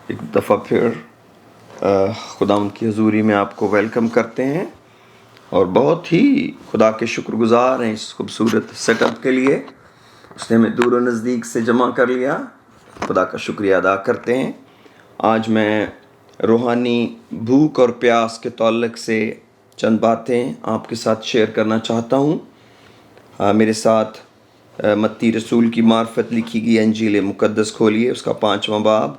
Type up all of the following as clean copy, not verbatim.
ایک دفعہ پھر خداوند کی حضوری میں آپ کو ویلکم کرتے ہیں اور بہت ہی خدا کے شکر گزار ہیں اس خوبصورت سیٹ اپ کے لیے. اس نے ہمیں دور و نزدیک سے جمع کر لیا. خدا کا شکریہ ادا کرتے ہیں. آج میں روحانی بھوک اور پیاس کے تعلق سے چند باتیں آپ کے ساتھ شیئر کرنا چاہتا ہوں. میرے ساتھ متی رسول کی معرفت لکھی گئی انجیل مقدس کھولیے، اس کا 5واں باب.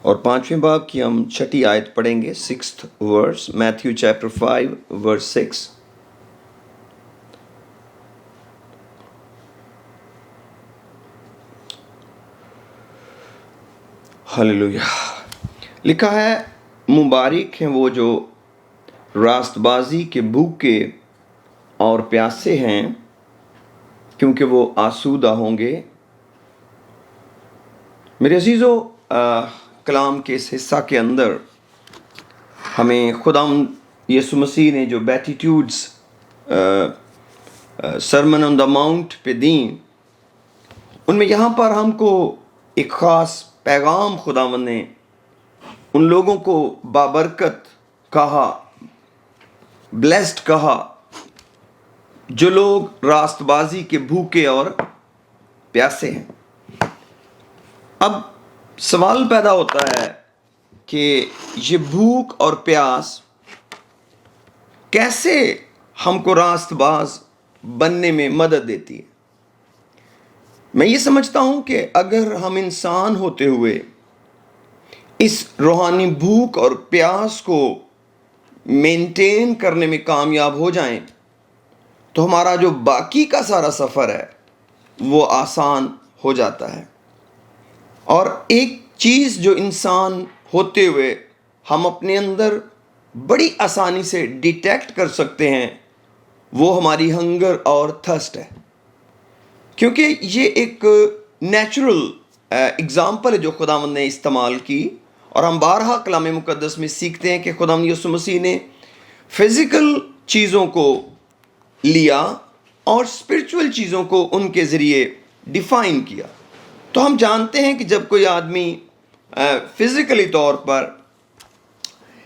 اور 5ویں باب کی ہم 6 آیت پڑھیں گے. 6th verse, Matthew chapter 5 verse 6. ہلیلویہ. لکھا ہے، مبارک ہیں وہ جو راست بازی کے بھوکے اور پیاسے ہیں، کیونکہ وہ آسودہ ہوں گے. میرے عزیزو، کلام کے اس حصہ کے اندر ہمیں خداوند یسوع مسیح نے جو بیٹیٹیوڈز سرمن آن دا ماؤنٹ پہ دیں، ان میں یہاں پر ہم کو ایک خاص پیغام خداوند نے ان لوگوں کو بابرکت کہا، بلیسڈ کہا، جو لوگ راست بازی کے بھوکے اور پیاسے ہیں. اب سوال پیدا ہوتا ہے کہ یہ بھوک اور پیاس کیسے ہم کو راست باز بننے میں مدد دیتی ہے. میں یہ سمجھتا ہوں کہ اگر ہم انسان ہوتے ہوئے اس روحانی بھوک اور پیاس کو مینٹین کرنے میں کامیاب ہو جائیں تو ہمارا جو باقی کا سارا سفر ہے وہ آسان ہو جاتا ہے. اور ایک چیز جو انسان ہوتے ہوئے ہم اپنے اندر بڑی آسانی سے ڈیٹیکٹ کر سکتے ہیں وہ ہماری ہنگر اور تھرسٹ ہے، کیونکہ یہ ایک نیچرل اگزامپل ہے جو خداوند نے استعمال کی. اور ہم بارہا کلام مقدس میں سیکھتے ہیں کہ خداوند یسوع مسیح نے فزیکل چیزوں کو لیا اور اسپرچول چیزوں کو ان کے ذریعے ڈیفائن کیا. تو ہم جانتے ہیں کہ جب کوئی آدمی فزیکلی طور پر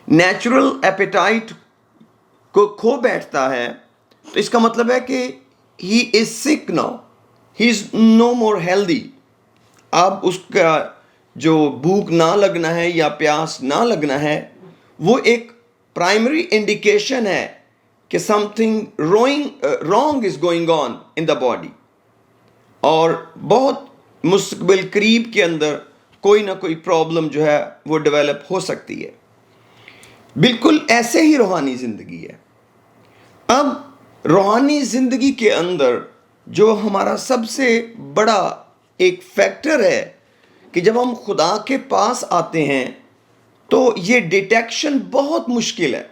نیچرل ایپیٹائٹ کو کھو بیٹھتا ہے تو اس کا مطلب ہے کہ ہی از سک ناؤ، ہی از نو مور ہیلدی. اب اس کا جو بھوک نہ لگنا ہے یا پیاس نہ لگنا ہے وہ ایک پرائمری انڈیکیشن ہے کہ some thing wrong is going on in the body, اور بہت مستقبل قریب کے اندر کوئی نہ کوئی پرابلم جو ہے وہ ڈیولپ ہو سکتی ہے. بالکل ایسے ہی روحانی زندگی ہے. اب روحانی زندگی کے اندر جو ہمارا سب سے بڑا ایک فیکٹر ہے کہ جب ہم خدا کے پاس آتے ہیں تو یہ ڈیٹیکشن بہت مشکل ہے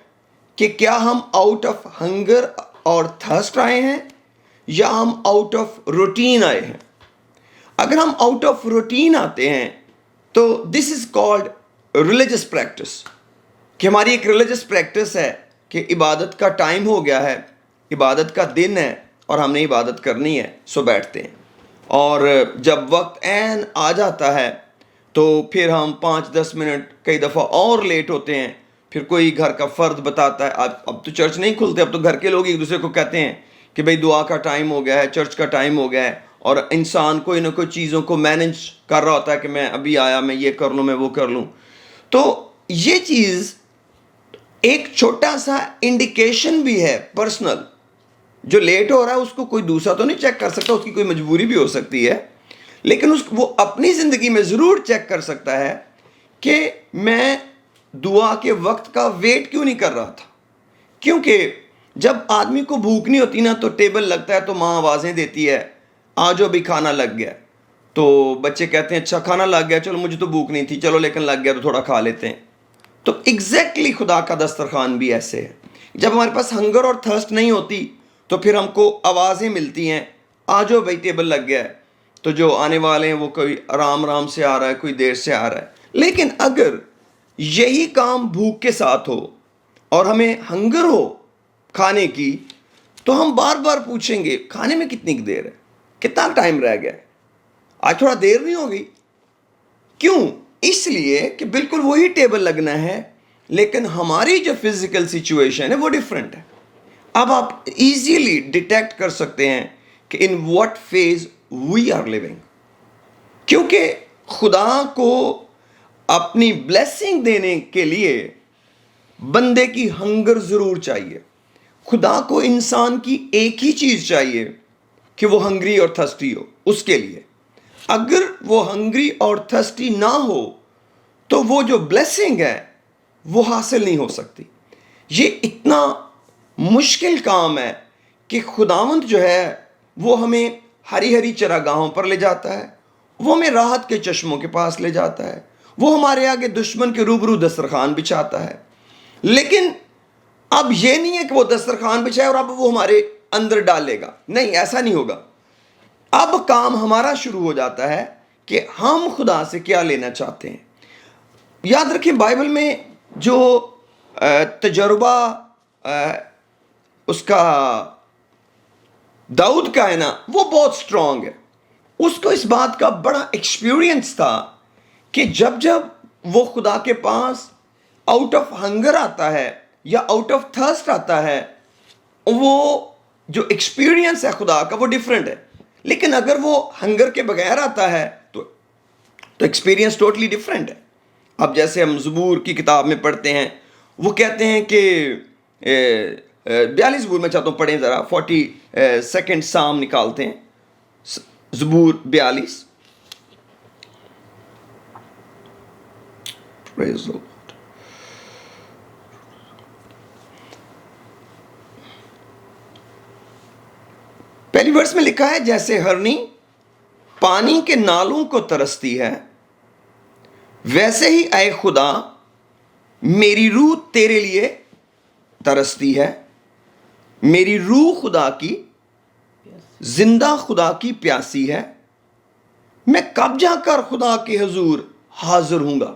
کہ کیا ہم آؤٹ آف ہنگر اور تھرسٹ آئے ہیں یا ہم آؤٹ آف روٹین آئے ہیں. اگر ہم آؤٹ آف روٹین آتے ہیں تو دس از کالڈ ریلیجس پریکٹس، کہ ہماری ایک ریلیجس پریکٹس ہے کہ عبادت کا ٹائم ہو گیا ہے، عبادت کا دن ہے اور ہم نے عبادت کرنی ہے، سو بیٹھتے ہیں. اور جب وقت عین آ جاتا ہے تو پھر ہم 5-10 منٹ کئی دفعہ اور لیٹ ہوتے ہیں. پھر کوئی گھر کا فرد بتاتا ہے اب تو چرچ نہیں کھلتے، اب تو گھر کے لوگ ایک دوسرے کو کہتے ہیں کہ بھئی دعا کا ٹائم ہو گیا ہے، چرچ کا ٹائم ہو گیا ہے. اور انسان کوئی نہ کوئی چیزوں کو مینج کر رہا ہوتا ہے کہ میں ابھی آیا، میں یہ کر لوں، میں وہ کر لوں. تو یہ چیز ایک چھوٹا سا انڈیکیشن بھی ہے پرسنل. جو لیٹ ہو رہا ہے اس کو کوئی دوسرا تو نہیں چیک کر سکتا، اس کی کوئی مجبوری بھی ہو سکتی ہے، لیکن وہ اپنی زندگی میں ضرور چیک کر سکتا ہے کہ میں دعا کے وقت کا ویٹ کیوں نہیں کر رہا تھا. کیونکہ جب آدمی کو بھوک نہیں ہوتی نا تو ٹیبل لگتا ہے تو ماں آوازیں دیتی ہے، آجو ابھی کھانا لگ گیا. تو بچے کہتے ہیں اچھا کھانا لگ گیا، چلو مجھے تو بھوک نہیں تھی، چلو لیکن لگ گیا تو تھوڑا کھا لیتے ہیں. تو ایگزیکٹلی خدا کا دسترخوان بھی ایسے ہے. جب ہمارے پاس ہنگر اور تھرسٹ نہیں ہوتی تو پھر ہم کو آوازیں ملتی ہیں، آجو بھائی ٹیبل لگ گیا ہے. تو جو آنے والے ہیں وہ کوئی آرام سے آ رہا ہے، کوئی دیر سے آ رہا ہے. لیکن اگر یہی کام بھوک کے ساتھ ہو اور ہمیں ہنگر ہو کھانے کی، تو ہم بار بار پوچھیں گے کھانے میں کتنی دیر ہے، کتنا ٹائم رہ گیا ہے، آج تھوڑا دیر نہیں ہوگی؟ کیوں؟ اس لیے کہ بالکل وہی ٹیبل لگنا ہے، لیکن ہماری جو فزیکل سچویشن ہے وہ ڈیفرنٹ ہے۔ اب آپ ایزیلی ڈیٹیکٹ کر سکتے ہیں کہ in what phase we are living, کیونکہ خدا کو اپنی بلیسنگ دینے کے لیے بندے کی ہنگر ضرور چاہیے۔ خدا کو انسان کی ایک ہی چیز چاہیے کہ وہ ہنگری اور تھرسٹی ہو اس کے لیے۔ اگر وہ ہنگری اور تھرسٹی نہ ہو تو وہ جو بلیسنگ ہے وہ حاصل نہیں ہو سکتی۔ یہ اتنا مشکل کام ہے کہ خداوند جو ہے وہ ہمیں ہری ہری چراگاہوں پر لے جاتا ہے، وہ ہمیں راحت کے چشموں کے پاس لے جاتا ہے، وہ ہمارے آگے دشمن کے روبرو دسترخوان بچھاتا ہے۔ لیکن اب یہ نہیں ہے کہ وہ دسترخوان بچھائے اور اب وہ ہمارے اندر ڈالے گا، نہیں، ایسا نہیں ہوگا۔ اب کام ہمارا شروع ہو جاتا ہے کہ ہم خدا سے کیا لینا چاہتے ہیں۔ یاد رکھیں بائبل میں جو تجربہ اس کا داؤد کا ہے نا، وہ بہت سٹرونگ ہے۔ اس کو اس بات کا بڑا ایکسپیرینس تھا کہ جب جب وہ خدا کے پاس آؤٹ آف ہنگر آتا ہے یا آؤٹ آف تھرسٹ آتا ہے، وہ جو ایکسپیرینس ہے خدا کا وہ ڈیفرنٹ ہے۔ لیکن اگر وہ ہنگر کے بغیر آتا ہے تو ایکسپیرینس ٹوٹلی ڈیفرنٹ ہے۔ اب جیسے ہم زبور کی کتاب میں پڑھتے ہیں، وہ کہتے ہیں کہ 42 زبور میں چاہتا ہوں پڑھیں ذرا، 42 سام نکالتے ہیں، زبور 42۔ Praise the Lord۔ پہلی ورس میں لکھا ہے، جیسے ہرنی پانی کے نالوں کو ترستی ہے، ویسے ہی اے خدا میری روح تیرے لیے ترستی ہے۔ میری روح خدا کی، زندہ خدا کی پیاسی ہے، میں کب جا کر خدا کے حضور حاضر ہوں گا۔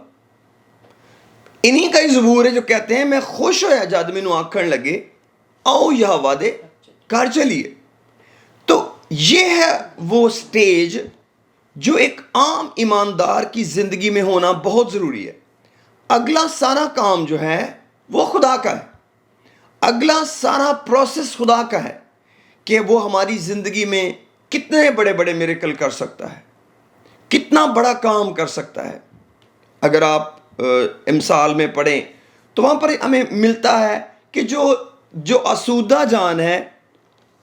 انہی کا ہی زبور ہے جو کہتے ہیں، میں خوش ہویا جد مینوں آکھن لگے آؤ یہوہ دے گھر چلیے۔ تو یہ ہے وہ سٹیج جو ایک عام ایماندار کی زندگی میں ہونا بہت ضروری ہے۔ اگلا سارا کام جو ہے وہ خدا کا ہے، اگلا سارا پروسیس خدا کا ہے کہ وہ ہماری زندگی میں کتنے بڑے بڑے میریکل کر سکتا ہے، کتنا بڑا کام کر سکتا ہے۔ اگر آپ امثال میں پڑھیں تو وہاں پر ہمیں ملتا ہے کہ جو آسودہ جان ہے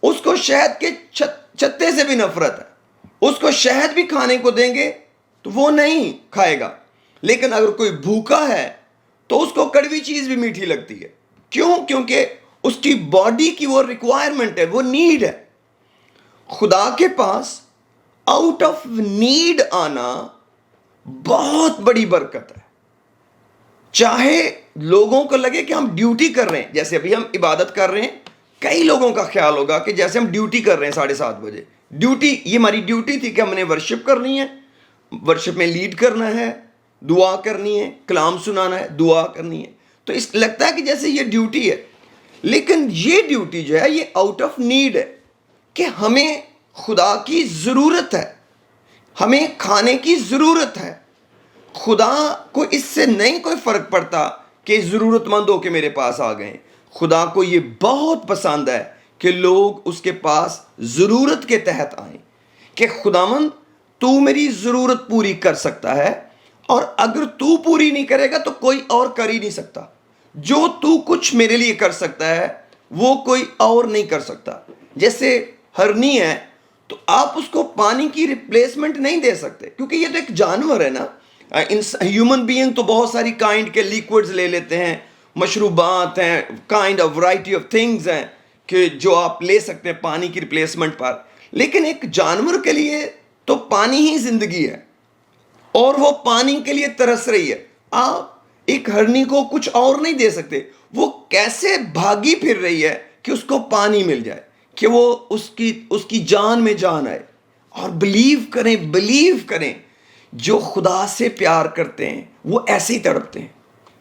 اس کو شہد کے چھتے سے بھی نفرت ہے، اس کو شہد بھی کھانے کو دیں گے تو وہ نہیں کھائے گا، لیکن اگر کوئی بھوکا ہے تو اس کو کڑوی چیز بھی میٹھی لگتی ہے۔ کیوں؟ کیونکہ اس کی باڈی کی وہ ریکوائرمنٹ ہے، وہ نیڈ ہے۔ خدا کے پاس آؤٹ آف نیڈ آنا بہت بڑی برکت ہے۔ چاہے لوگوں کو لگے کہ ہم ڈیوٹی کر رہے ہیں، جیسے ابھی ہم عبادت کر رہے ہیں، کئی لوگوں کا خیال ہوگا کہ جیسے ہم ڈیوٹی کر رہے ہیں 7:30 بجے، ڈیوٹی، یہ ہماری ڈیوٹی تھی کہ ہم نے ورشپ کرنی ہے، ورشپ میں لیڈ کرنا ہے، دعا کرنی ہے، کلام سنانا ہے، دعا کرنی ہے، تو اس لگتا ہے کہ جیسے یہ ڈیوٹی ہے۔ لیکن یہ ڈیوٹی جو ہے یہ آؤٹ آف نیڈ ہے کہ ہمیں خدا کی ضرورت ہے، ہمیں کھانے کی ضرورت ہے۔ خدا کو اس سے نہیں کوئی فرق پڑتا کہ ضرورت مند ہو کے میرے پاس آ گئے۔ خدا کو یہ بہت پسند ہے کہ لوگ اس کے پاس ضرورت کے تحت آئیں، کہ خداوند تو میری ضرورت پوری کر سکتا ہے، اور اگر تو پوری نہیں کرے گا تو کوئی اور کر ہی نہیں سکتا۔ جو تو کچھ میرے لیے کر سکتا ہے وہ کوئی اور نہیں کر سکتا۔ جیسے ہرنی ہے تو آپ اس کو پانی کی ریپلیسمنٹ نہیں دے سکتے، کیونکہ یہ تو ایک جانور ہے نا۔ ہیومن بینگ تو بہت ساری کائنڈ کے لیکوڈز لے لیتے ہیں، مشروبات ہیں، kind of variety of things ہیں کہ جو آپ لے سکتے ہیں پانی کی ریپلیسمنٹ پر، لیکن ایک جانور کے لیے تو پانی ہی زندگی ہے، اور وہ پانی کے لیے ترس رہی ہے۔ آپ ایک ہرنی کو کچھ اور نہیں دے سکتے، وہ کیسے بھاگی پھر رہی ہے کہ اس کو پانی مل جائے، کہ وہ اس کی جان میں جان آئے۔ اور بلیو کریں جو خدا سے پیار کرتے ہیں وہ ایسے ہی تڑپتے ہیں۔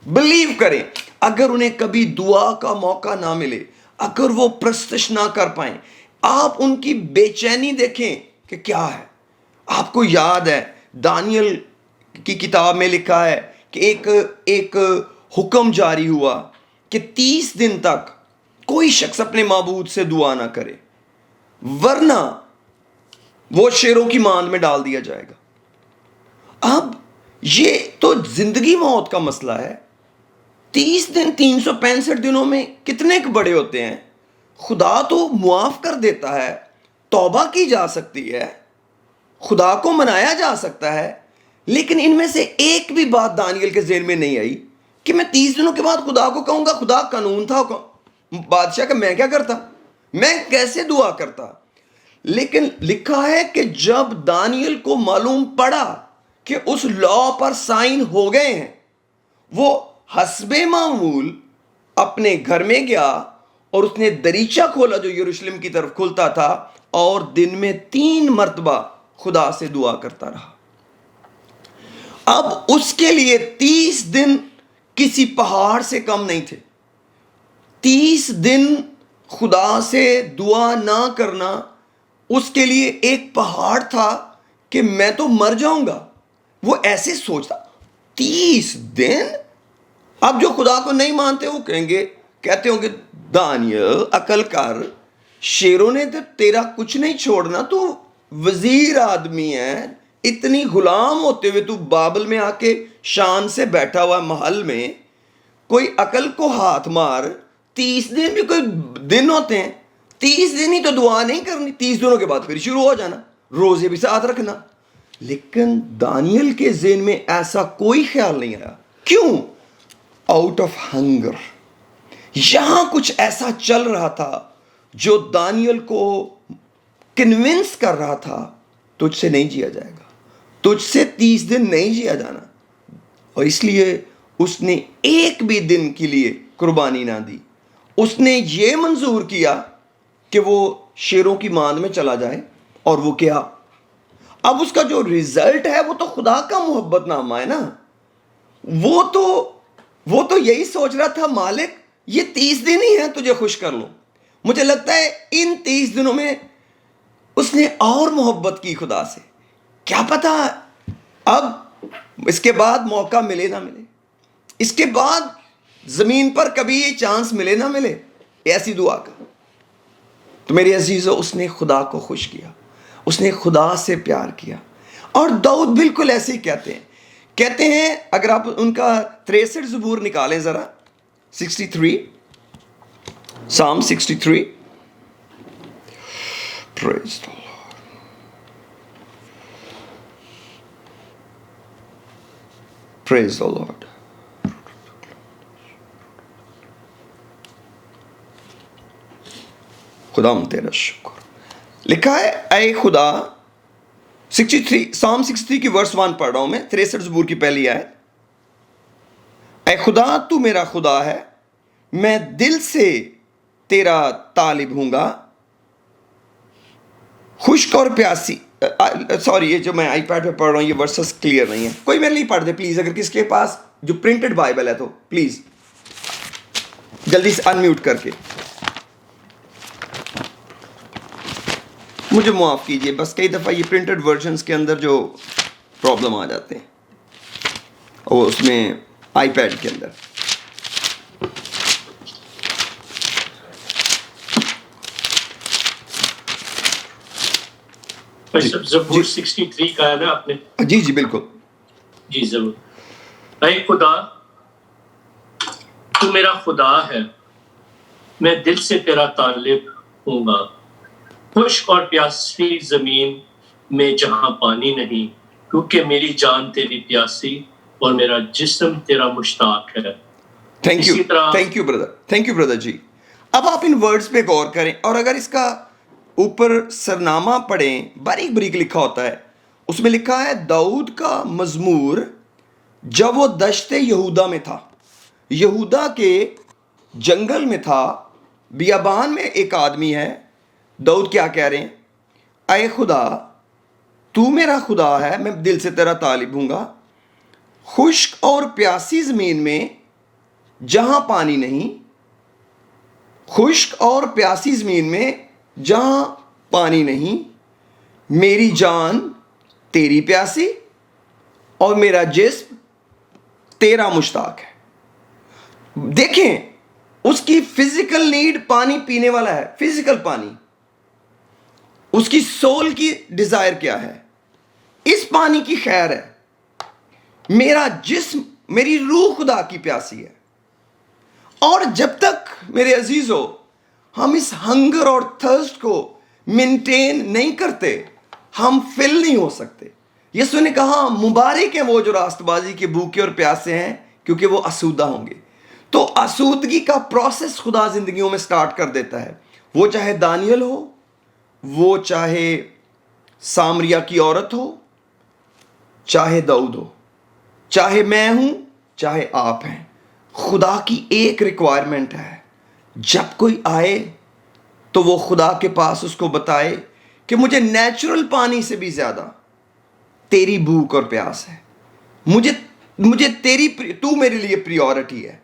بلیو کریں. اگر انہیں کبھی دعا کا موقع نہ ملے, اگر وہ پرستش نہ کر پائیں, آپ ان کی بے چینی دیکھیں کہ کیا ہے. آپ کو یاد ہے دانیل کی کتاب میں لکھا ہے کہ ایک حکم جاری ہوا کہ 30 دن تک کوئی شخص اپنے معبود سے دعا نہ کرے, ورنہ وہ شیروں کی ماند میں ڈال دیا جائے گا. اب یہ تو زندگی موت کا مسئلہ ہے. 30 دن 365 دنوں میں کتنے بڑے ہوتے ہیں. خدا تو معاف کر دیتا ہے, توبہ کی جا سکتی ہے, خدا کو منایا جا سکتا ہے, لیکن ان میں سے ایک بھی بات دانیل کے ذہن میں نہیں آئی کہ میں 30 دنوں کے بعد خدا کو کہوں گا. خدا قانون تھا بادشاہ کا, میں کیا کرتا, میں کیسے دعا کرتا. لیکن لکھا ہے کہ جب دانیل کو معلوم پڑا کہ اس لا پر سائن ہو گئے ہیں, وہ حسب معمول اپنے گھر میں گیا اور اس نے دریچہ کھولا جو یروشلم کی طرف کھلتا تھا, اور دن میں 3 مرتبہ خدا سے دعا کرتا رہا. اب اس کے لیے 30 دن کسی پہاڑ سے کم نہیں تھے. 30 دن خدا سے دعا نہ کرنا اس کے لیے ایک پہاڑ تھا کہ میں تو مر جاؤں گا. وہ ایسے سوچتا 30 دن. اب جو خدا کو نہیں مانتے وہ کہتے ہوں گے دانیل عقل کر, شیروں نے تو تیرا کچھ نہیں چھوڑنا, تو وزیر آدمی ہے, اتنی غلام ہوتے ہوئے تو بابل میں آ کے شان سے بیٹھا ہوا محل میں, کوئی عقل کو ہاتھ مار. 30 دن بھی کوئی دن ہوتے ہیں, 30 دن ہی تو دعا نہیں کرنی, 30 دنوں کے بعد پھر شروع ہو جانا, روزے بھی ساتھ رکھنا. لیکن دانیل کے ذہن میں ایسا کوئی خیال نہیں آیا. کیوں؟ Out of hunger. یہاں کچھ ایسا چل رہا تھا جو دانیل کو کنونس کر رہا تھا تجھ سے نہیں جیا جائے گا, تجھ سے 30 دن نہیں جیا جانا. اور اس لیے اس نے ایک بھی دن کے لیے قربانی نہ دی. اس نے یہ منظور کیا کہ وہ شیروں کی ماند میں چلا جائے, اور وہ کیا. اب اس کا جو ریزلٹ ہے وہ تو خدا کا محبت نامہ ہے نا. وہ تو یہی سوچ رہا تھا مالک یہ 30 دن ہی ہیں, تجھے خوش کر لوں. مجھے لگتا ہے ان 30 دنوں میں اس نے اور محبت کی خدا سے. کیا پتا اب اس کے بعد موقع ملے نہ ملے, اس کے بعد زمین پر کبھی یہ چانس ملے نہ ملے ایسی دعا کا. تو میرے عزیزو, اس نے خدا کو خوش کیا, اس نے خدا سے پیار کیا. اور داؤد بالکل ایسے ہی کہتے ہیں اگر آپ ان کا 63 زبور نکالیں ذرا, 63 Psalm 63. Praise the Lord. Praise the Lord. خداوند تیرا شکر. لکھا ہے اے خدا, 63 Psalm 63 کی ورس 1 پڑھ رہا ہوں میں, 63 زبور کی پہلی آیت. اے خدا تو میرا خدا ہے, میں دل سے تیرا طالب ہوں گا. خشک اور پیاسی, سوری یہ جو میں آئی پیڈ پہ پڑھ رہا ہوں یہ ورسز کلیئر نہیں ہے, کوئی میرے لیے پڑھ دے پلیز. اگر کس کے پاس جو پرنٹڈ بائبل ہے تو پلیز جلدی سے انمیوٹ کر کے مجھے معاف کیجئے. بس کئی دفعہ یہ پرنٹڈ ورژنز کے اندر جو پرابلم آ جاتے ہیں, اور اس میں آئی پیڈ کے اندر. زبور 63 کا ہے نا آپ نے؟ جی بالکل. جی ضرور. اے خدا تو میرا خدا ہے, میں دل سے تیرا طالب ہوں گا. خشک اور پیاسی زمین میں جہاں پانی نہیں, کیونکہ میری جان تیری پیاسی اور میرا جسم تیرا مشتاق ہے. تھینک یو بردر جی. اب آپ ان ورڈز پہ غور کریں, اور اگر اس کا اوپر سرنامہ پڑھیں, باریک باریک لکھا ہوتا ہے. اس میں لکھا ہے داؤد کا مزمور جب وہ دشت یہودا میں تھا, یہودا کے جنگل میں تھا, بیابان میں ایک آدمی ہے. داؤد کیا کہہ رہے ہیں, اے خدا تو میرا خدا ہے, میں دل سے تیرا طالب ہوں گا. خشک اور پیاسی زمین میں جہاں پانی نہیں، خشک اور پیاسی زمین میں جہاں پانی نہیں، میری جان تیری پیاسی اور میرا جسم تیرا مشتاق ہے۔ دیکھیں اس کی فزیکل نیڈ پانی پینے والا ہے، فزیکل پانی۔ اس کی سول کی ڈیزائر کیا ہے؟ اس پانی کی خیر ہے۔ میرا جسم، میری روح خدا کی پیاسی ہے۔ اور جب تک میرے عزیزو ہم اس ہنگر اور تھرسٹ کو مینٹین نہیں کرتے، ہم فل نہیں ہو سکتے۔ یسوع نے کہا مبارک ہیں وہ جو راست بازی کے بھوکے اور پیاسے ہیں، کیونکہ وہ آسودہ ہوں گے۔ تو آسودگی کا پروسیس خدا زندگیوں میں سٹارٹ کر دیتا ہے، وہ چاہے دانیل ہو، وہ چاہے سامریہ کی عورت ہو، چاہے داؤد ہو، چاہے میں ہوں، چاہے آپ ہیں۔ خدا کی ایک ریکوائرمنٹ ہے، جب کوئی آئے تو وہ خدا کے پاس اس کو بتائے کہ مجھے نیچرل پانی سے بھی زیادہ تیری بھوک اور پیاس ہے، مجھے تو میرے لیے پریورٹی ہے،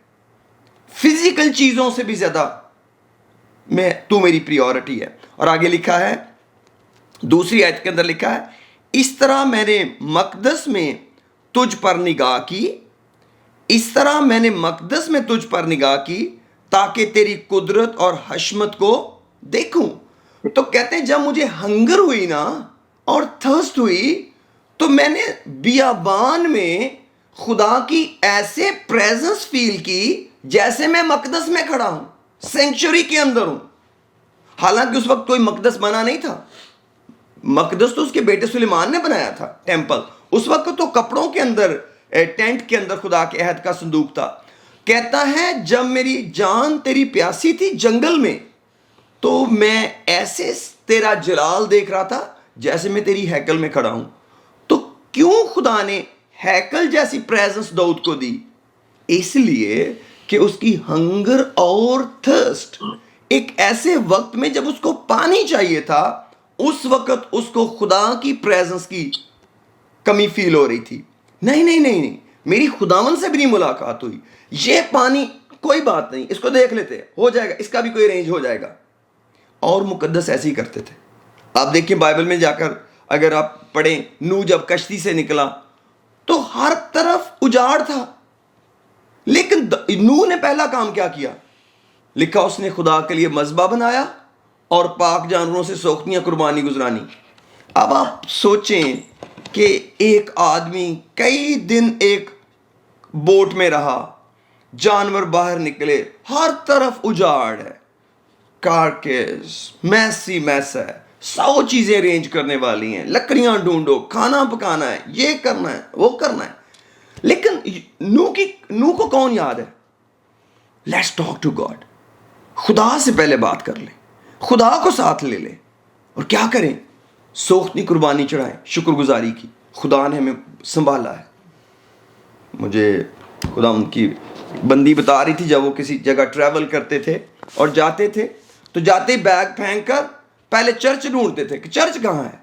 فزیکل چیزوں سے بھی زیادہ تو میری پریورٹی ہے۔ اور آگے لکھا ہے، دوسری آیت کے اندر لکھا ہے، اس طرح میں نے مقدس میں تجھ پر نگاہ کی، اس طرح میں نے مقدس میں تجھ پر نگاہ کی تاکہ تیری قدرت اور حشمت کو دیکھوں۔ تو کہتے ہیں جب مجھے ہنگر ہوئی نا اور تھرسٹ ہوئی تو میں نے بیابان میں خدا کی ایسے پریزنس فیل کی جیسے میں مقدس میں کھڑا ہوں، سینکچوری کے اندر ہوں۔ حالانکہ اس وقت کوئی مقدس بنا نہیں تھا، مقدس تو اس کے بیٹے سلیمان نے بنایا تھا، ٹیمپل۔ اس وقت تو کپڑوں کے اندر، ٹینٹ کے اندر خدا کے عہد کا صندوق تھا۔ کہتا ہے جب میری جان تیری پیاسی تھی جنگل میں، تو میں ایسے تیرا جلال دیکھ رہا تھا جیسے میں تیری ہیکل میں کھڑا ہوں۔ تو کیوں خدا نے ہیکل جیسی پریزنس داؤد کو دی؟ اس لیے کہ اس کی ہنگر اور تھرسٹ ایک ایسے وقت میں جب اس کو پانی چاہیے تھا، اس وقت اس کو خدا کی پریزنس کی کمی فیل ہو رہی تھی۔ نہیں، میری خداون سے بھی نہیں ملاقات ہوئی، یہ پانی کوئی بات نہیں، اس کو دیکھ لیتے، ہو جائے گا، اس کا بھی کوئی رینج ہو جائے گا۔ اور مقدس ایسے ہی کرتے تھے۔ آپ دیکھیں بائبل میں جا کر اگر آپ پڑھیں، نوح جب کشتی سے نکلا تو ہر طرف اجاڑ تھا، لیکن نوح نے پہلا کام کیا کیا؟ لکھا اس نے خدا کے لیے مذبح بنایا اور پاک جانوروں سے سوختیاں قربانی گزرانی۔ اب آپ سوچیں کہ ایک آدمی کئی دن ایک بوٹ میں رہا، جانور باہر نکلے، ہر طرف اجاڑ ہے، کارکیس میس ہے، 100 چیزیں ارینج کرنے والی ہیں، لکڑیاں ڈھونڈو، کھانا پکانا ہے، یہ کرنا ہے، وہ کرنا ہے۔ لیکن نوح کو کون یاد ہے؟ لیٹس ٹاک ٹو گاڈ، خدا سے پہلے بات کر لیں، خدا کو ساتھ لے لیں، اور کیا کریں؟ سوختنی قربانی چڑھائیں، شکر گزاری کی، خدا نے ہمیں سنبھالا ہے۔ مجھے خدا ان کی بندی بتا رہی تھی، جب وہ کسی جگہ ٹریول کرتے تھے اور جاتے تھے تو جاتے ہی بیگ پھینک کر پہلے چرچ ڈھونڈتے تھے کہ چرچ کہاں ہے۔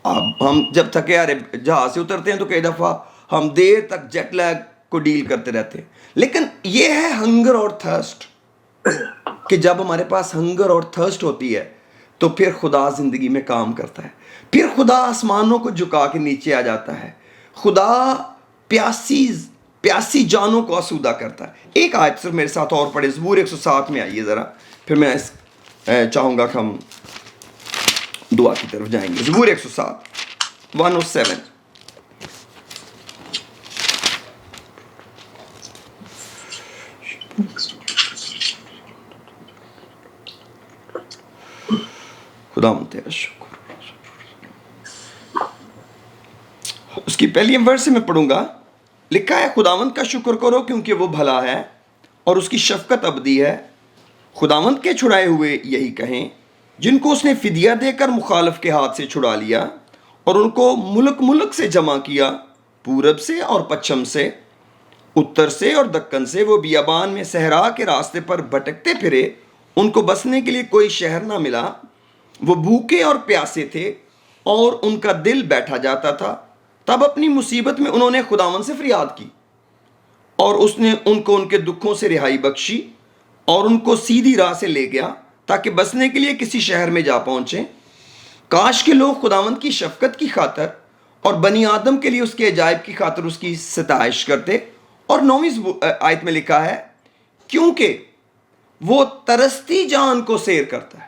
اب ہم جب تھکے آرے جہاز سے اترتے ہیں تو کئی دفعہ ہم دیر تک جیٹ لیگ کو ڈیل کرتے رہتے ہیں، لیکن یہ ہے ہنگر اور تھرسٹ، کہ جب ہمارے پاس ہنگر اور تھرسٹ ہوتی ہے تو پھر خدا زندگی میں کام کرتا ہے، پھر خدا آسمانوں کو جھکا کے نیچے آ جاتا ہے، خدا پیاسی جانوں کو آسودہ کرتا ہے۔ ایک آیت صرف میرے ساتھ اور پڑھے، زبور 107 میں آئیے ذرا، پھر میں چاہوں گا کہ ہم دعا کی طرف جائیں گے۔ زبور 107 خدا تیرا شکر۔ اس کی پہلی ورس سے میں پڑھوں گا، لکھا ہے خداوند کا شکر کرو کیونکہ وہ بھلا ہے اور اس کی شفقت ابدی ہے۔ خداوند کے چھڑائے ہوئے یہی کہیں، جن کو اس نے فدیہ دے کر مخالف کے ہاتھ سے چھڑا لیا اور ان کو ملک سے جمع کیا، پورب سے اور پچھم سے، اتر سے اور دکن سے۔ وہ بیابان میں صحرا کے راستے پر بھٹکتے پھرے، ان کو بسنے کے لیے کوئی شہر نہ ملا۔ وہ بھوکے اور پیاسے تھے اور ان کا دل بیٹھا جاتا تھا۔ تب اپنی مصیبت میں انہوں نے خداوند سے فریاد کی، اور اس نے ان کو ان کے دکھوں سے رہائی بخشی اور ان کو سیدھی راہ سے لے گیا تاکہ بسنے کے لیے کسی شہر میں جا پہنچیں۔ کاش کے لوگ خداوند کی شفقت کی خاطر اور بنی آدم کے لیے اس کے عجائب کی خاطر اس کی ستائش کرتے۔ اور 9ویں آیت میں لکھا ہے کیونکہ وہ ترستی جان کو سیر کرتا ہے۔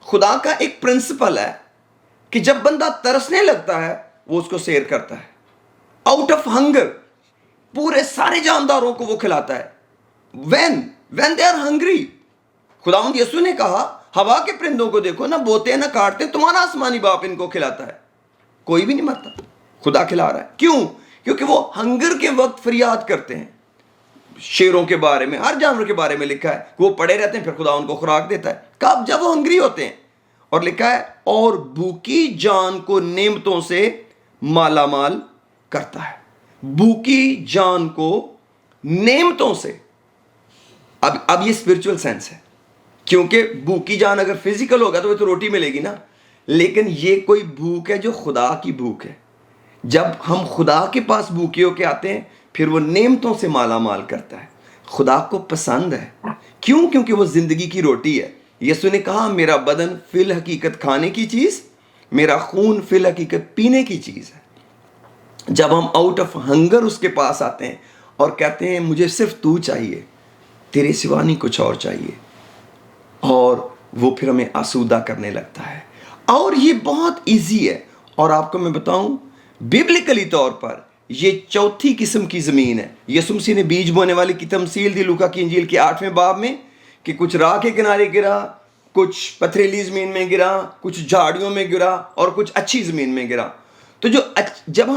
خدا کا ایک پرنسپل ہے کہ جب بندہ ترسنے لگتا ہے وہ اس کو سیر کرتا ہے۔ آؤٹ آف ہنگر پورے سارے جانداروں کو وہ کھلاتا ہے۔ when they are hungry، خداوند یسوع نے کہا ہوا کے پرندوں کو دیکھو، نہ بوتے نہ کاٹتے، تمہارا آسمانی باپ ان کو کھلاتا ہے، کوئی بھی نہیں مرتا، خدا کھلا رہا ہے۔ کیوں؟ کیونکہ وہ ہنگر کے وقت فریاد کرتے ہیں۔ شیروں کے بارے میں، ہر جانور کے بارے میں لکھا ہے کہ وہ پڑے رہتے ہیں، پھر خدا ان کو خوراک دیتا ہے۔ کب؟ جب وہ ہنگری ہوتے ہیں۔ اور لکھا ہے اور بھوکی جان کو نعمتوں سے مالا مال کرتا ہے۔ بھوکی جان کو نعمتوں سے، اب یہ اسپرچول سینس ہے، کیونکہ بھوکی جان اگر فزیکل ہوگا تو وہ تو روٹی ملے گی نا، لیکن یہ کوئی بھوک ہے جو خدا کی بھوک ہے۔ جب ہم خدا کے پاس بھوکے ہو کے آتے ہیں پھر وہ نعمتوں سے مالا مال کرتا ہے۔ خدا کو پسند ہے، کیوں؟ کیونکہ وہ زندگی کی روٹی ہے۔ یسوع نے کہا میرا بدن فی الحقیقت کھانے کی چیز، میرا خون فی الحقیقت پینے کی چیز ہے۔ جب ہم آؤٹ آف ہنگر اس کے پاس آتے ہیں اور کہتے ہیں مجھے صرف تو چاہیے، تیرے سوا نہیں کچھ اور چاہیے، اور وہ پھر ہمیں آسودہ کرنے لگتا ہے۔ اور یہ بہت ایزی ہے، اور آپ کو میں بتاؤں ببلکلی طور پر یہ چوتھی قسم کی زمین ہے۔ یسوع مسیح نے بیج بونے والی کی تمثیل دی لوکا کی انجیل کے 8ویں باب میں، کہ کچھ راہ کے کنارے گرا، کچھ پتھریلی زمین میں گرا، کچھ جھاڑیوں میں گرا، اور کچھ اچھی زمین میں گرا۔ تو جب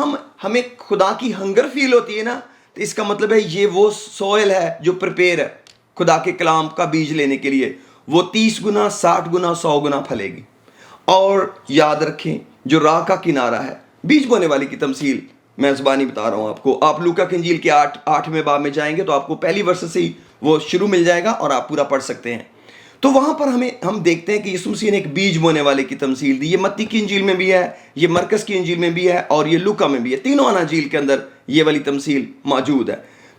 ہمیں خدا کی ہنگر فیل ہوتی ہے نا، تو اس کا مطلب ہے یہ وہ سوئل ہے جو پریپیئر ہے خدا کے کلام کا بیج لینے کے لیے۔ وہ 30 گنا، 60 گنا، 100 گنا پھلے گی۔ اور یاد رکھیں جو راہ کا کنارہ ہے، بیج بونے والی کی تمثیل میں زبانی بتا رہا ہوں آپ کو۔ آپ لوکا کی انجیل کے 8ویں باب میں جائیں گے تو آپ کو پہلی ورس سے ہی وہ شروع مل جائے گا اور آپ پورا پڑھ سکتے ہیں۔ تو وہاں پر ہم دیکھتے ہیں کہ یسوع مسیح نے ایک بیج بونے والے کی تمثیل دی۔ یہ متی کی انجیل میں بھی ہے، یہ مرکز کی انجیل میں بھی ہے، اور یہ لوکا میں بھی ہے۔ تینوں اناجیل کے اندر یہ والی تمثیل موجود ہے۔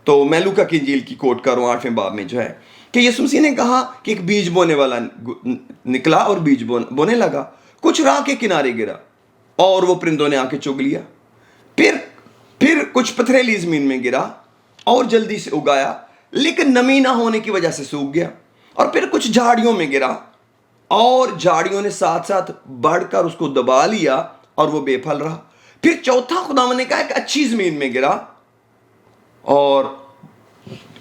تو میں لوکا کی انجیل کی کوٹ کر رہا ہوں 8ویں باب میں جو ہے کہ یسوع مسیح نے کہا کہ ایک بیج بونے والا نکلا اور بیج بونے لگا، کچھ راہ کے کنارے گرا اور وہ پرندوں نے آ کے چگ لیا۔ پھر کچھ پتھریلی زمین میں گرا اور جلدی سے اگایا، لیکن نمی نہ ہونے کی وجہ سے سوکھ گیا۔ اور پھر کچھ جھاڑیوں میں گرا اور جھاڑیوں نے ساتھ ساتھ بڑھ کر اس کو دبا لیا اور وہ بے پھل رہا۔ پھر چوتھا خداوند نے کہا کہ اچھی زمین میں گرا اور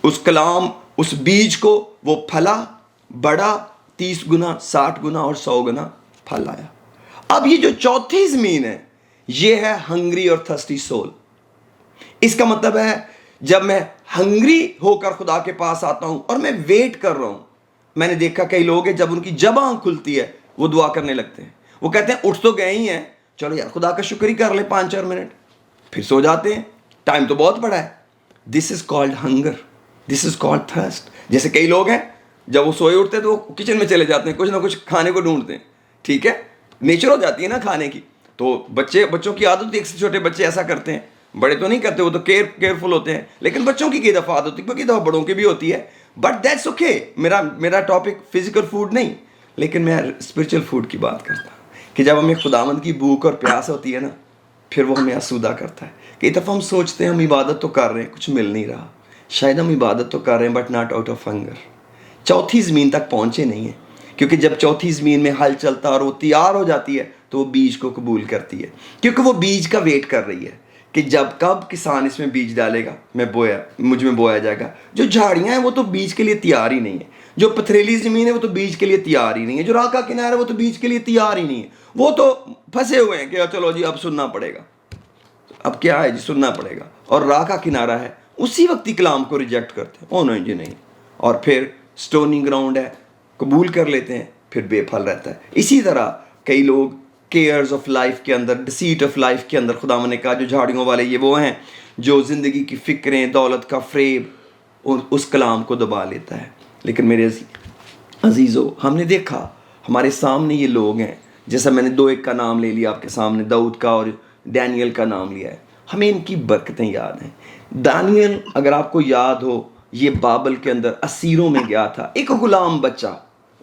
اس کلام، اس بیج کو وہ پھلا، بڑا، 30 گنا، 60 گنا اور 100 گنا پھل آیا۔ اب یہ جو چوتھی زمین ہے یہ ہے ہنگری اور تھرسٹی سول۔ اس کا مطلب ہے جب میں ہنگری ہو کر خدا کے پاس آتا ہوں اور میں ویٹ کر رہا ہوں، میں نے دیکھا کئی لوگ ہیں جب ان کی جب آنکھ کھلتی ہے وہ دعا کرنے لگتے ہیں، وہ کہتے ہیں اٹھ تو گئے ہی ہیں، چلو یار خدا کا شکر ہی کر لیں 5-4 منٹ، پھر سو جاتے ہیں، ٹائم تو بہت بڑا ہے۔ This is called hunger, this is called thirst. جیسے کئی لوگ ہیں جب وہ سوئے اٹھتے ہیں تو وہ کچن میں چلے جاتے ہیں، کچھ نہ کچھ کھانے کو ڈھونڈتے ہیں، ٹھیک ہے، نیچر ہو جاتی ہے نا کھانے کی۔ تو بچوں کی عادت، ایک سے چھوٹے بچے ایسا کرتے ہیں، بڑے تو نہیں کرتے، وہ تو کیئرفل ہوتے ہیں، لیکن بچوں کی کئی دفعہ عادت ہوتی ہے، کئی دفعہ بڑوں کی بھی ہوتی ہے، بٹ دیٹس اوکے۔ میرا ٹاپک فزیکل فوڈ نہیں، لیکن میں اسپرچل فوڈ کی بات کرتا ہوں کہ جب ہمیں خداوند کی بھوک اور پیاس ہوتی ہے نا پھر وہ ہمیں آسودہ کرتا ہے۔ کئی دفعہ ہم سوچتے ہیں ہم عبادت تو کر رہے ہیں، کچھ مل نہیں رہا، شاید ہم عبادت تو کر رہے ہیں but not out of hunger, چوتھی زمین تک پہنچے نہیں ہیں۔ کیونکہ جب چوتھی زمین میں ہل چلتا اور وہ تیار ہو جاتی ہے تو وہ بیج کو قبول کرتی ہے، کیونکہ وہ بیج کا ویٹ کر رہی ہے کہ جب کب کسان اس میں بیج ڈالے گا، مجھ میں بویا جائے گا۔ جو جھاڑیاں ہیں وہ تو بیج کے لیے تیار ہی نہیں ہے، جو پتھریلی زمین ہے وہ تو بیج کے لیے تیار ہی نہیں ہے، جو راہ کا کنارہ ہے وہ تو بیج کے لیے تیار ہی نہیں ہے، وہ تو پھنسے ہوئے ہیں کہ چلو جی اب سننا پڑے گا، اب کیا ہے جی سننا پڑے گا۔ اور راہ کا کنارہ ہے اسی وقت ہی کلام کو ریجیکٹ کرتے ہیں، او نہیں جی نہیں، اور پھر سٹونی گراؤنڈ ہے، قبول کر لیتے ہیں، پھر بے پھل رہتا ہے۔ اسی طرح کئی لوگ کیئرز آف لائف کے اندر، ڈسیٹ آف لائف کے اندر، خداوند نے کہا جو جھاڑیوں والے یہ وہ ہیں جو زندگی کی فکریں، دولت کا فریب اور اس کلام کو دبا لیتا ہے۔ لیکن میرے عزیزو، ہم نے دیکھا ہمارے سامنے یہ لوگ ہیں، جیسا میں نے 2 ایک کا نام لے لیا آپ کے سامنے، داؤد کا اور ڈینیل کا نام لیا ہے، ہمیں ان کی برکتیں یاد ہیں. دانیل اگر آپ کو یاد ہو یہ بابل کے اندر اسیروں میں گیا تھا, ایک غلام بچہ,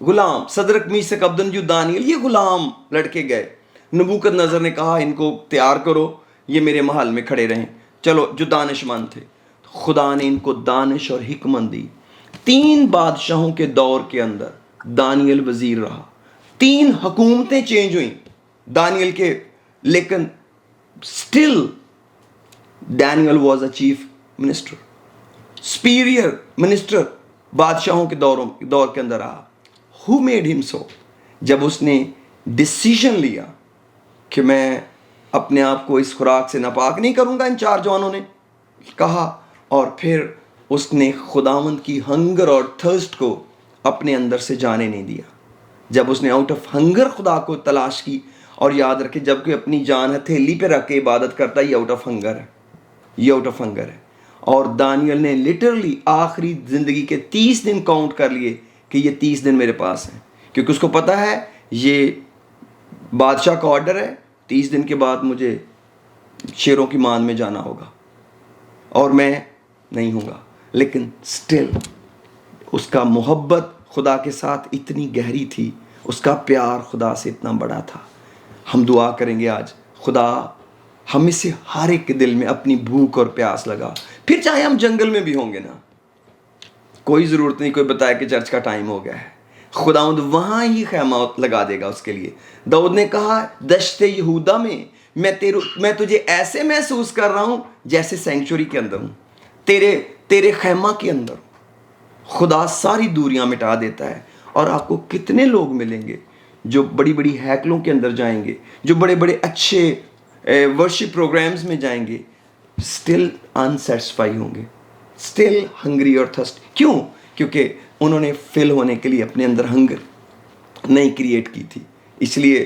غلام صدرک میثق عبدنجو دانیل, یہ غلام لڑکے گئے. نبوکد نظر نے کہا ان کو تیار کرو, یہ میرے محل میں کھڑے رہیں. چلو جو دانش مند تھے, خدا نے ان کو دانش اور حکمت دی. 3 بادشاہوں کے دور کے اندر دانیل وزیر رہا, 3 حکومتیں چینج ہوئیں دانیل کے, لیکن still Daniel was a chief minister, superior minister بادشاہوں کے دور کے اندر رہا. ہو میڈ ہم سو؟ جب اس نے ڈسیژن لیا کہ میں اپنے آپ کو اس خوراک سے ناپاک نہیں کروں گا, ان 4 جوانوں نے کہا, اور پھر اس نے خداوند کی ہنگر اور تھرسٹ کو اپنے اندر سے جانے نہیں دیا. جب اس نے آؤٹ آف ہنگر خدا کو تلاش کی, اور یاد رکھے جب کوئی اپنی جان ہتھیلی پہ رکھ کے عبادت کرتا ہے یہ آؤٹ آف ہنگر ہے, یہ آؤٹ آف ہنگر ہے. اور دانیل نے لٹرلی آخری زندگی کے 30 دن کاؤنٹ کر لیے کہ یہ 30 دن میرے پاس ہیں, کیونکہ اس کو پتا ہے یہ بادشاہ کا آرڈر ہے, 30 دن کے بعد مجھے شیروں کی مان میں جانا ہوگا اور میں نہیں ہوں گا. لیکن سٹل اس کا محبت خدا کے ساتھ اتنی گہری تھی, اس کا پیار خدا سے اتنا بڑا تھا. ہم دعا کریں گے آج, خدا ہم سے ہر ایک کے دل میں اپنی بھوک اور پیاس لگا. پھر چاہے ہم جنگل میں بھی ہوں گے نا, کوئی ضرورت نہیں کوئی بتائے کہ چرچ کا ٹائم ہو گیا ہے, خداوند وہاں ہی خیمہ لگا دے گا اس کے لیے. داؤد نے کہا دشت یہودا میں میں تجھے ایسے محسوس کر رہا ہوں جیسے سینکچوری کے اندر ہوں, تیرے خیمہ کے اندر. خدا ساری دوریاں مٹا دیتا ہے. اور آپ کو کتنے لوگ ملیں گے جو بڑی بڑی ہیکلوں کے اندر جائیں گے, جو بڑے بڑے اچھے ورشپ پروگرامز میں جائیں گے, اسٹل انسیٹسفائی ہوں گے, اسٹل ہنگری اور تھرسٹ. کیوں؟ کیونکہ انہوں نے فل ہونے کے لیے اپنے اندر ہنگر نہیں کریٹ کی تھی. اس لیے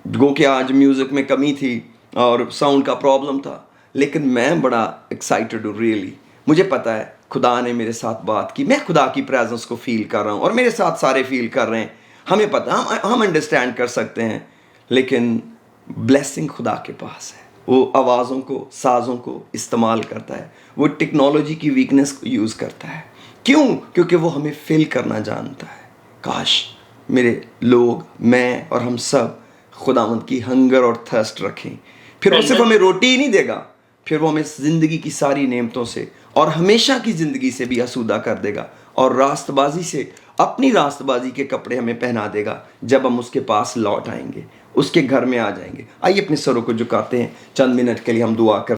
گو کہ آج میوزک میں کمی تھی اور ساؤنڈ کا پرابلم تھا, لیکن میں بڑا ایکسائٹڈ ہوں ریئلی. مجھے پتہ ہے خدا نے میرے ساتھ بات کی, میں خدا کی پریزنس کو فیل کر رہا ہوں, اور میرے ساتھ سارے فیل کر رہے ہیں. ہمیں پتہ, ہم انڈرسٹینڈ کر سکتے ہیں, لیکن بلیسنگ خدا کے پاس ہے. وہ آوازوں کو, سازوں کو استعمال کرتا ہے, وہ ٹیکنالوجی کی ویکنس کو یوز کرتا ہے. کیوں؟ کیونکہ وہ ہمیں فل کرنا جانتا ہے. کاش میرے لوگ, میں اور ہم سب خداوند کی ہنگر اور تھرسٹ رکھیں. پھر وہ صرف ہمیں روٹی ہی نہیں دے گا, پھر وہ ہمیں زندگی کی ساری نعمتوں سے اور ہمیشہ کی زندگی سے بھی آسودہ کر دے گا, اور راست بازی سے اپنی راست بازی کے کپڑے ہمیں پہنا دے گا جب ہم اس کے پاس لوٹ آئیں گے, اس کے گھر میں آ جائیں گے. آئیے اپنے سروں کو جھکاتے ہیں, چند منٹ کے لیے ہم دعا کر